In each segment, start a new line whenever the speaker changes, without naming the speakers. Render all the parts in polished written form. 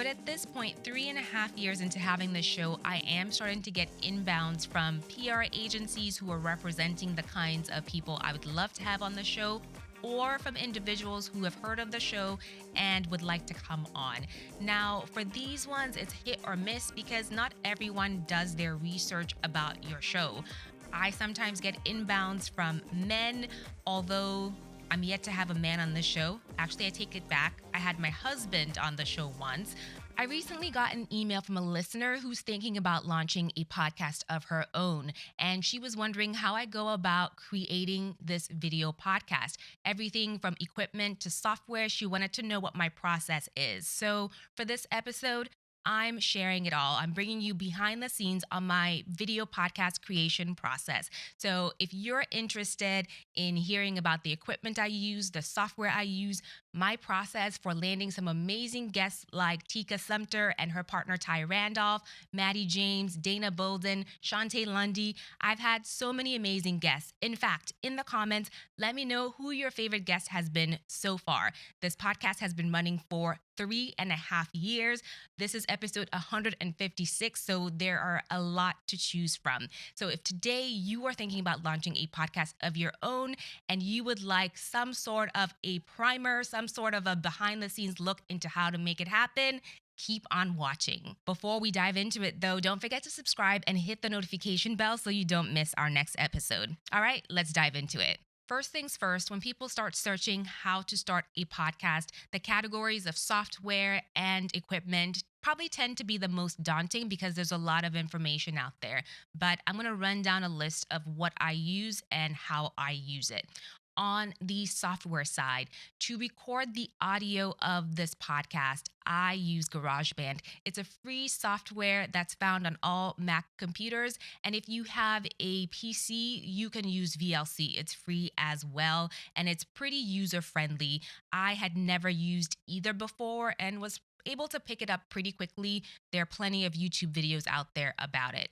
But at this point, 3.5 years into having the show, I am starting to get inbounds from PR agencies who are representing the kinds of people I would love to have on the show, or from individuals who have heard of the show and would like to come on. Now, for these ones, it's hit or miss because not everyone does their research about your show. I sometimes get inbounds from men, although I'm yet to have a man on the show. Actually, I take it back. I had my husband on the show once. I recently got an email from a listener who's thinking about launching a podcast of her own, and she was wondering how I go about creating this video podcast. Everything from equipment to software, she wanted to know what my process is. So, for this episode, I'm sharing it all. I'm bringing you behind the scenes on my video podcast creation process. So, if you're interested in hearing about the equipment I use, the software I use, my process for landing some amazing guests like Tika Sumter and her partner Ty Randolph, Maddie James, Dana Bolden, Shantae Lundy. I've had so many amazing guests. In fact, in the comments, let me know who your favorite guest has been so far. This podcast has been running for 3.5 years. This is episode 156, so there are a lot to choose from. So if today you are thinking about launching a podcast of your own and you would like some sort of a primer, some sort of a behind the scenes look into how to make it happen, keep on watching. Before we dive into it though, don't forget to subscribe and hit the notification bell so you don't miss our next episode. All right, let's dive into it. First things first, when people start searching how to start a podcast, the categories of software and equipment probably tend to be the most daunting because there's a lot of information out there. But I'm going to run down a list of what I use and how I use it. On the software side, to record the audio of this podcast, I use GarageBand. It's a free software that's found on all Mac computers. And if you have a PC, you can use VLC. It's free as well. And it's pretty user friendly. I had never used either before and was able to pick it up pretty quickly. There are plenty of YouTube videos out there about it.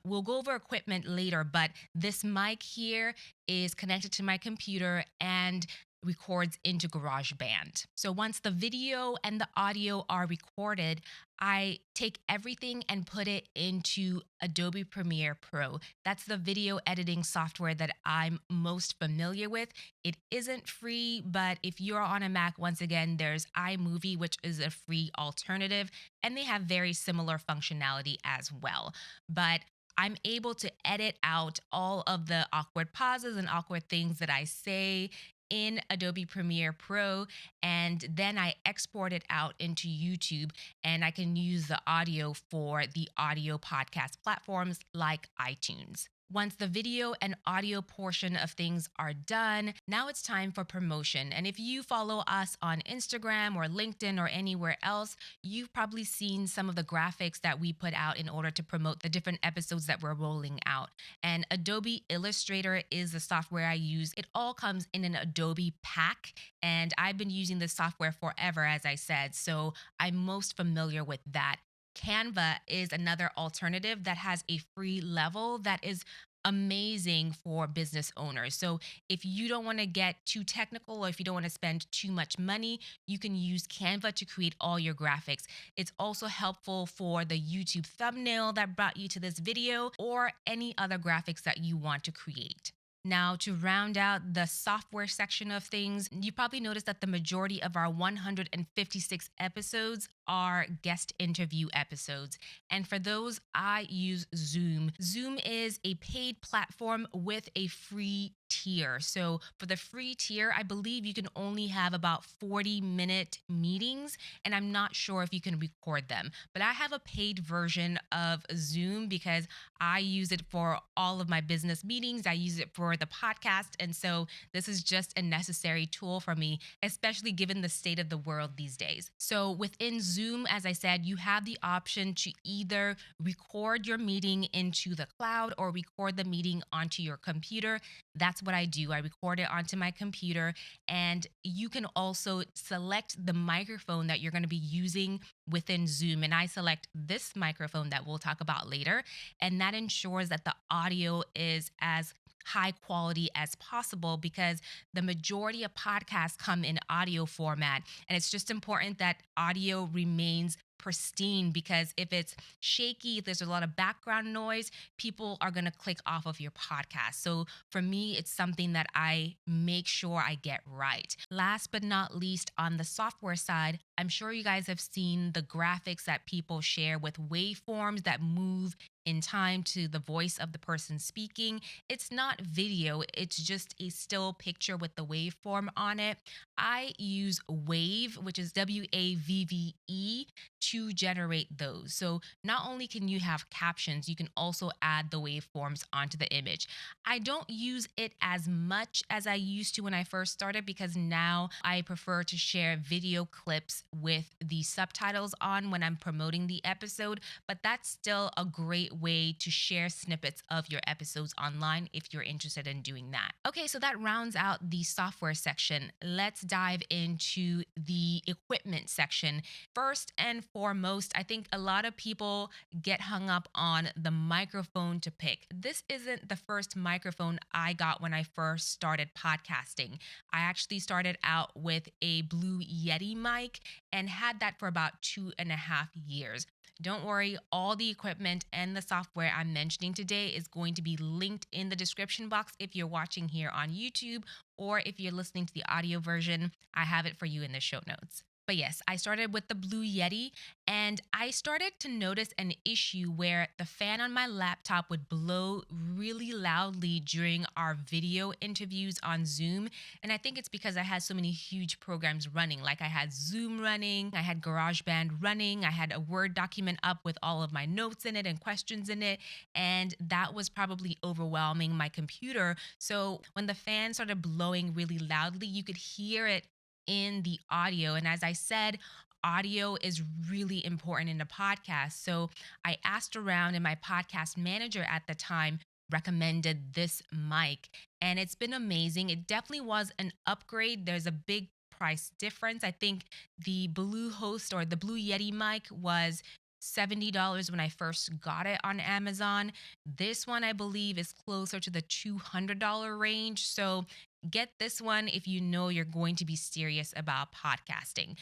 We'll go over equipment later, but this mic here is connected to my computer and records into GarageBand. So once the video and the audio are recorded, I take everything and put it into Adobe Premiere Pro. That's the video editing software that I'm most familiar with. It isn't free, but if you're on a Mac, once again, there's iMovie, which is a free alternative, and they have very similar functionality as well. But I'm able to edit out all of the awkward pauses and awkward things that I say in Adobe Premiere Pro, and then I export it out into YouTube, and I can use the audio for the audio podcast platforms like iTunes. Once the video and audio portion of things are done, now it's time for promotion. And if you follow us on Instagram or LinkedIn or anywhere else, you've probably seen some of the graphics that we put out in order to promote the different episodes that we're rolling out. And Adobe Illustrator is the software I use. It all comes in an Adobe pack, and I've been using this software forever, as I said, so I'm most familiar with that. Canva is another alternative that has a free level that is amazing for business owners. So if you don't want to get too technical or if you don't want to spend too much money, you can use Canva to create all your graphics. It's also helpful for the YouTube thumbnail that brought you to this video or any other graphics that you want to create. Now, to round out the software section of things, you probably noticed that the majority of our 156 episodes are guest interview episodes. And for those, I use Zoom. Zoom is a paid platform with a free tier. So for the free tier, I believe you can only have about 40-minute meetings, and I'm not sure if you can record them. But I have a paid version of Zoom because I use it for all of my business meetings. I use it for the podcast. And so this is just a necessary tool for me, especially given the state of the world these days. So within Zoom, as I said, you have the option to either record your meeting into the cloud or record the meeting onto your computer. That's what I do. I record it onto my computer, and you can also select the microphone that you're going to be using within Zoom. And I select this microphone that we'll talk about later. And that ensures that the audio is as high quality as possible because the majority of podcasts come in audio format. And it's just important that audio remains pristine because if it's shaky, if there's a lot of background noise, people are going to click off of your podcast. So for me, it's something that I make sure I get right. Last but not least, on the software side, I'm sure you guys have seen the graphics that people share with waveforms that move in time to the voice of the person speaking. It's not video, it's just a still picture with the waveform on it. I use Wave, which is WAVVE, to generate those. So not only can you have captions, you can also add the waveforms onto the image. I don't use it as much as I used to when I first started because now I prefer to share video clips with the subtitles on when I'm promoting the episode, but that's still a great way to share snippets of your episodes online if you're interested in doing that. Okay, so that rounds out the software section. Let's dive into the equipment section. First and foremost, I think a lot of people get hung up on the microphone to pick. This isn't the first microphone I got when I first started podcasting. I actually started out with a Blue Yeti mic and had that for about 2.5 years. Don't worry, all the equipment and the software I'm mentioning today is going to be linked in the description box if you're watching here on YouTube, or if you're listening to the audio version, I have it for you in the show notes. But yes, I started with the Blue Yeti, and I started to notice an issue where the fan on my laptop would blow really loudly during our video interviews on Zoom. And I think it's because I had so many huge programs running. Like I had Zoom running, I had GarageBand running, I had a Word document up with all of my notes in it and questions in it. And that was probably overwhelming my computer. So when the fan started blowing really loudly, you could hear it in the audio. And as I said, audio is really important in a podcast. So I asked around, and my podcast manager at the time recommended this mic, and it's been amazing. It definitely was an upgrade. There's a big price difference. I think the Bluehost or the Blue Yeti mic was $70 when I first got it on Amazon. This one, I believe, is closer to the $200 range. So get this one if you know you're going to be serious about podcasting.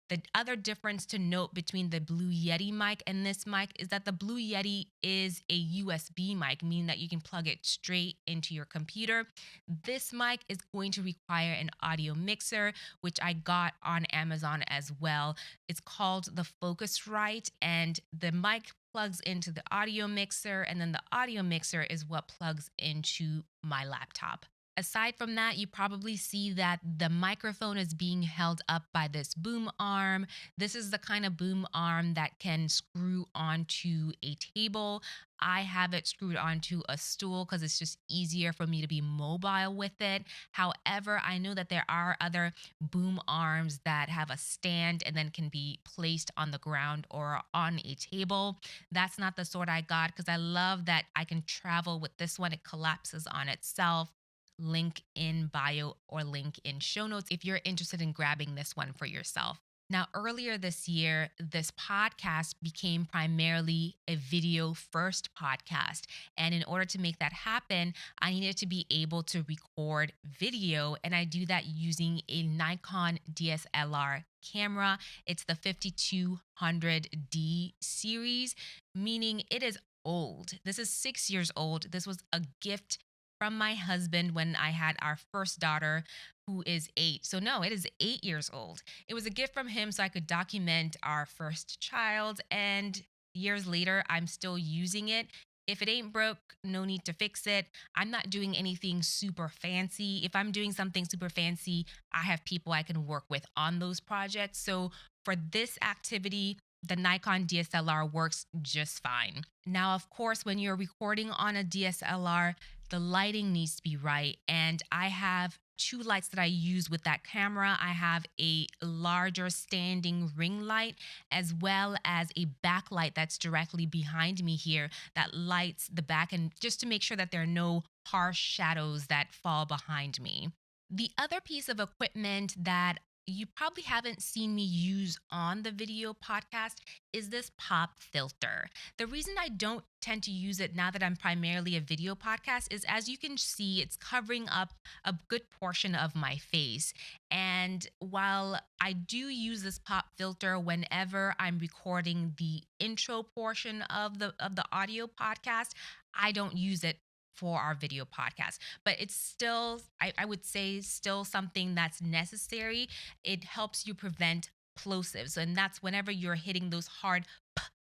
The other difference to note between the Blue Yeti mic and this mic is that the Blue Yeti is a USB mic, meaning that you can plug it straight into your computer. This mic is going to require an audio mixer, which I got on Amazon as well. It's called the Focusrite, and the mic plugs into the audio mixer, and then the audio mixer is what plugs into my laptop. Aside from that, you probably see that the microphone is being held up by this boom arm. This is the kind of boom arm that can screw onto a table. I have it screwed onto a stool because it's just easier for me to be mobile with it. However, I know that there are other boom arms that have a stand and then can be placed on the ground or on a table. That's not the sort I got because I love that I can travel with this one. It collapses on itself. Link in bio or link in show notes if you're interested in grabbing this one for yourself. Now, earlier this year, this podcast became primarily a video first podcast. And in order to make that happen, I needed to be able to record video. And I do that using a Nikon DSLR camera. It's the 5200D series, meaning it is old. This is 6 years old. This was a gift from my husband when I had our first daughter, who is 8. So, no, it is 8 years old. It was a gift from him so I could document our first child. And years later, I'm still using it. If it ain't broke, no need to fix it. I'm not doing anything super fancy. If I'm doing something super fancy, I have people I can work with on those projects. So, for this activity, the Nikon DSLR works just fine. Now, of course, when you're recording on a DSLR, the lighting needs to be right. And I have 2 lights that I use with that camera. I have a larger standing ring light as well as a backlight that's directly behind me here that lights the back, and just to make sure that there are no harsh shadows that fall behind me. The other piece of equipment that you probably haven't seen me use on the video podcast is this pop filter. The reason I don't tend to use it now that I'm primarily a video podcast is, as you can see, it's covering up a good portion of my face. And while I do use this pop filter whenever I'm recording the intro portion of the audio podcast, I don't use it for our video podcast. But it's still, I would say, still something that's necessary. It helps you prevent plosives, and that's whenever you're hitting those hard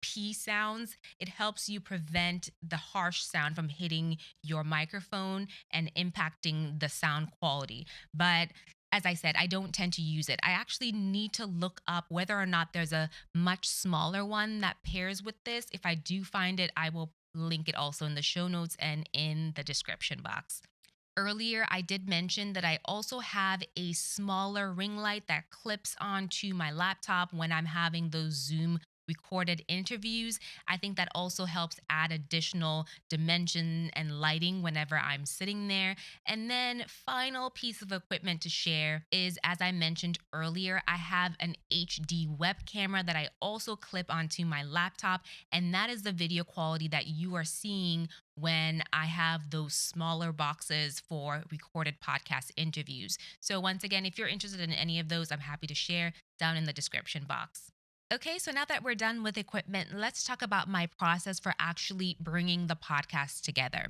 P sounds, it helps you prevent the harsh sound from hitting your microphone and impacting the sound quality. But as I said, I don't tend to use it. I actually need to look up whether or not there's a much smaller one that pairs with this. If I do find it, I will link it also in the show notes and in the description box. Earlier, I did mention that I also have a smaller ring light that clips onto my laptop when I'm having those Zoom recorded interviews. I think that also helps add additional dimension and lighting whenever I'm sitting there. And then, final piece of equipment to share is, as I mentioned earlier, I have an HD web camera that I also clip onto my laptop. And that is the video quality that you are seeing when I have those smaller boxes for recorded podcast interviews. So, once again, if you're interested in any of those, I'm happy to share down in the description box. Okay, so now that we're done with equipment, let's talk about my process for actually bringing the podcast together.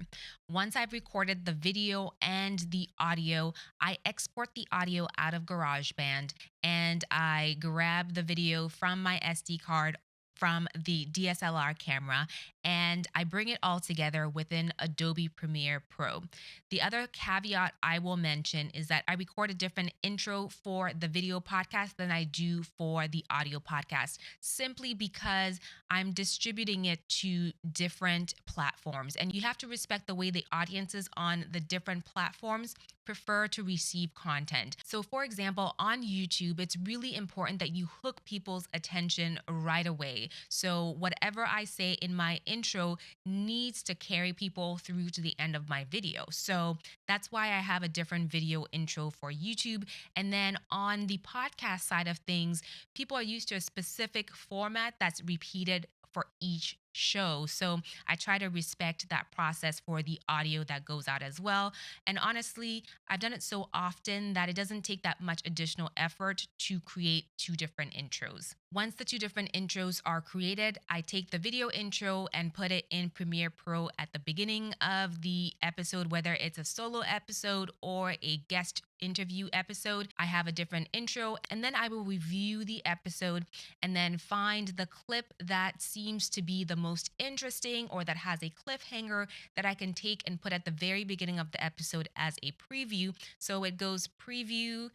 Once I've recorded the video and the audio, I export the audio out of GarageBand and I grab the video from my SD card from the DSLR camera and I bring it all together within Adobe Premiere Pro. The other caveat I will mention is that I record a different intro for the video podcast than I do for the audio podcast, simply because I'm distributing it to different platforms. And you have to respect the way the audiences on the different platforms prefer to receive content. So, for example, on YouTube, it's really important that you hook people's attention right away. So, whatever I say in my intro needs to carry people through to the end of my video. So, that's why I have a different video intro for YouTube. And then on the podcast side of things, people are used to a specific format that's repeated for each show. So I try to respect that process for the audio that goes out as well. And honestly, I've done it so often that it doesn't take that much additional effort to create two different intros. Once the two different intros are created, I take the video intro and put it in Premiere Pro at the beginning of the episode, whether it's a solo episode or a guest interview episode. I have a different intro, and then I will review the episode and then find the clip that seems to be the most interesting or that has a cliffhanger that I can take and put at the very beginning of the episode as a preview. So it goes preview,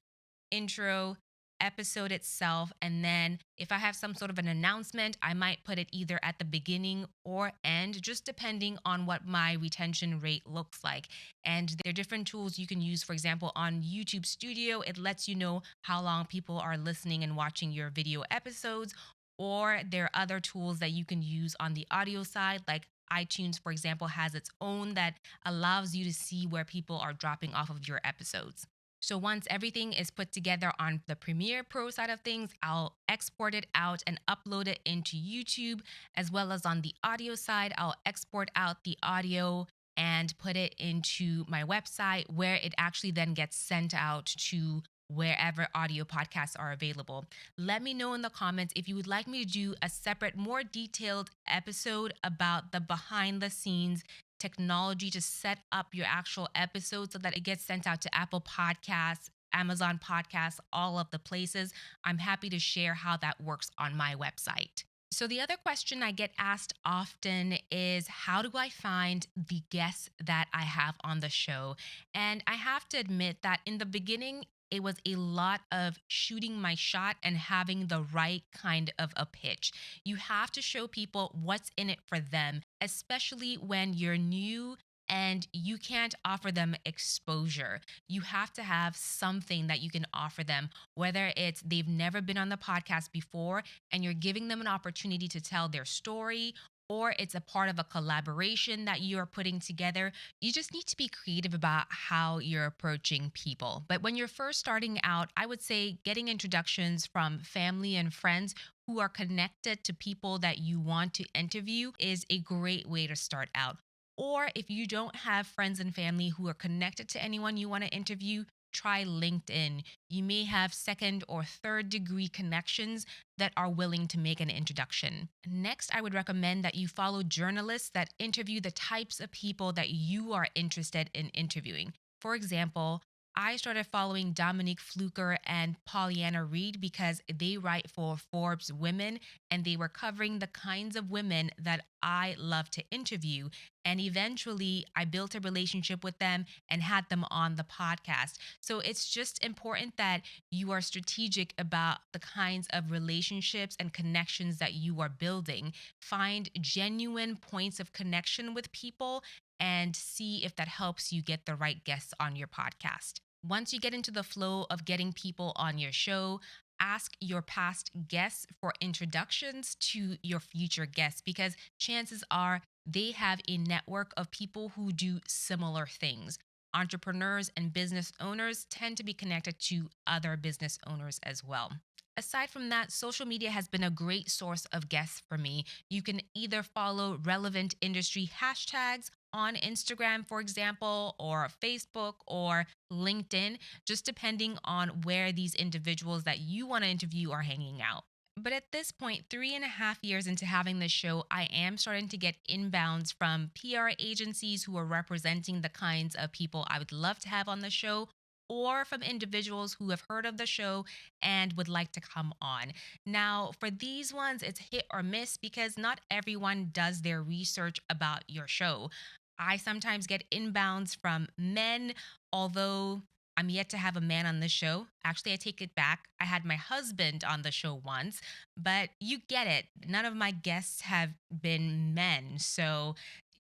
intro, episode itself, and then if I have some sort of an announcement, I might put it either at the beginning or end, just depending on what my retention rate looks like. And there are different tools you can use. For example, on YouTube Studio, it lets you know how long people are listening and watching your video episodes. Or there are other tools that you can use on the audio side, like iTunes, for example, has its own that allows you to see where people are dropping off of your episodes. So once everything is put together on the Premiere Pro side of things, I'll export it out and upload it into YouTube, as well as on the audio side, I'll export out the audio and put it into my website where it actually then gets sent out to wherever audio podcasts are available. Let me know in the comments if you would like me to do a separate, more detailed episode about the behind the scenes technology to set up your actual episode so that it gets sent out to Apple Podcasts, Amazon Podcasts, all of the places. I'm happy to share how that works on my website. So, the other question I get asked often is, how do I find the guests that I have on the show? And I have to admit that in the beginning, it was a lot of shooting my shot and having the right kind of a pitch. You have to show people what's in it for them, especially when you're new and you can't offer them exposure. You have to have something that you can offer them, whether it's they've never been on the podcast before and you're giving them an opportunity to tell their story, or it's a part of a collaboration that you're putting together. You just need to be creative about how you're approaching people. But when you're first starting out, I would say getting introductions from family and friends who are connected to people that you want to interview is a great way to start out. Or if you don't have friends and family who are connected to anyone you want to interview, try LinkedIn. You may have second or third degree connections that are willing to make an introduction. Next, I would recommend that you follow journalists that interview the types of people that you are interested in interviewing. For example, I started following Dominique Fluker and Pollyanna Reed because they write for Forbes Women and they were covering the kinds of women that I love to interview. And eventually, I built a relationship with them and had them on the podcast. So it's just important that you are strategic about the kinds of relationships and connections that you are building. Find genuine points of connection with people and see if that helps you get the right guests on your podcast. Once you get into the flow of getting people on your show, ask your past guests for introductions to your future guests because chances are they have a network of people who do similar things. Entrepreneurs and business owners tend to be connected to other business owners as well. Aside from that, social media has been a great source of guests for me. You can either follow relevant industry hashtags on Instagram, for example, or Facebook or LinkedIn, just depending on where these individuals that you want to interview are hanging out. But at this point, 3.5 years into having this show, I am starting to get inbounds from PR agencies who are representing the kinds of people I would love to have on the show, or from individuals who have heard of the show and would like to come on. Now, for these ones, it's hit or miss because not everyone does their research about your show. I sometimes get inbounds from men, although I'm yet to have a man on the show. Actually, I take it back. I had my husband on the show once, but you get it. None of my guests have been men. So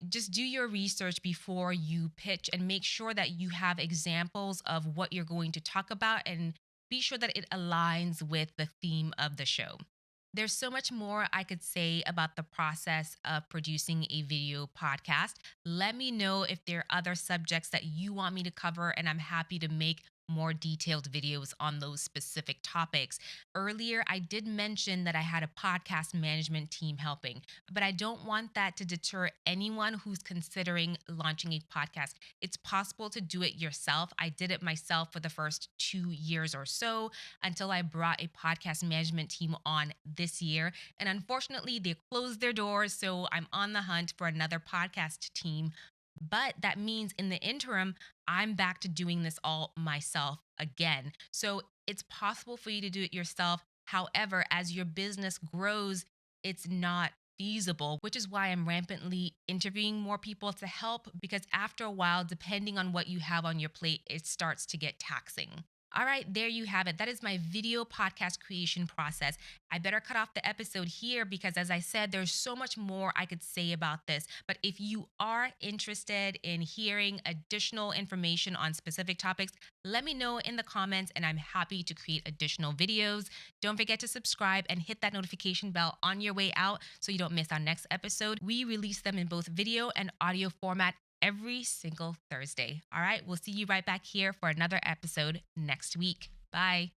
just do your research before you pitch and make sure that you have examples of what you're going to talk about and be sure that it aligns with the theme of the show. There's so much more I could say about the process of producing a video podcast. Let me know if there are other subjects that you want me to cover, and I'm happy to make more detailed videos on those specific topics. Earlier, I did mention that I had a podcast management team helping, but I don't want that to deter anyone who's considering launching a podcast. It's possible to do it yourself. I did it myself for the first 2 years or so until I brought a podcast management team on this year. And unfortunately, they closed their doors. So I'm on the hunt for another podcast team. But that means in the interim, I'm back to doing this all myself again. So it's possible for you to do it yourself. However, as your business grows, it's not feasible, which is why I'm rampantly interviewing more people to help because after a while, depending on what you have on your plate, it starts to get taxing. All right, there you have it. That is my video podcast creation process. I better cut off the episode here because, as I said, there's so much more I could say about this. But if you are interested in hearing additional information on specific topics, let me know in the comments and I'm happy to create additional videos. Don't forget to subscribe and hit that notification bell on your way out so you don't miss our next episode. We release them in both video and audio format every single Thursday. All right, we'll see you right back here for another episode next week. Bye.